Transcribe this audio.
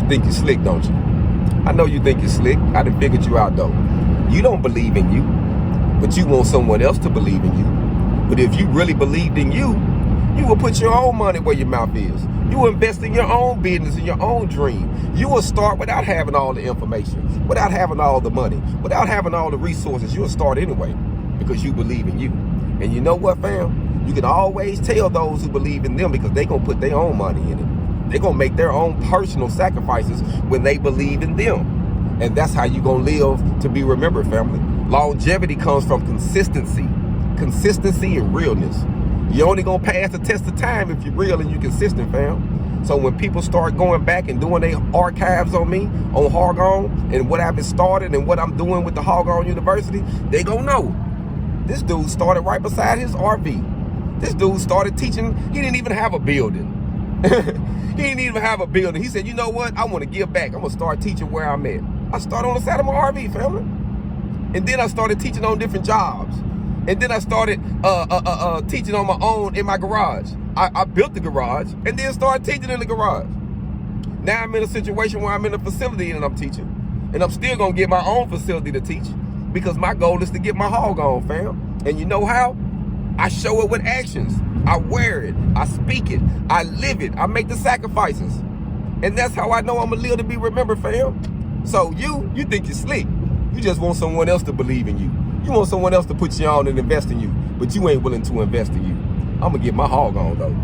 you think you're slick, don't you? I know you think you're slick. I done figured you out, though. You don't believe in you, but you want someone else to believe in you. But if you really believed in you, you will put your own money where your mouth is. You will invest in your own business, in your own dream. You will start without having all the information, without having all the money, without having all the resources. You'll start anyway because you believe in you. And you know what, fam? You can always tell those who believe in them because they're going to put their own money in it. They're going to make their own personal sacrifices when they believe in them. And that's how you're going to live to be remembered, family. Longevity comes from consistency and realness. You're only going to pass the test of time if you're real and you're consistent, fam. So when people start going back and doing their archives on me, on Hog-On, and what I've started and what I'm doing with the Hog-On University, they going to know. This dude started right beside his RV. This dude started teaching. He didn't even have a building. He didn't even have a building. He said, you know what? I want to give back. I'm going to start teaching where I'm at. I started on the side of my RV, family. And then I started teaching on different jobs. And then I started teaching on my own in my garage. I built the garage and then started teaching in the garage. Now I'm in a situation where I'm in a facility and I'm teaching. And I'm still going to get my own facility to teach because my goal is to get my hog on, fam. And you know how? I show it with actions. I wear it. I speak it. I live it. I make the sacrifices. And that's how I know I'm going to live to be remembered, fam. So you think you're slick. You just want someone else to believe in you. You want someone else to put you on and invest in you, but you ain't willing to invest in you. I'm going to get my hog on, though.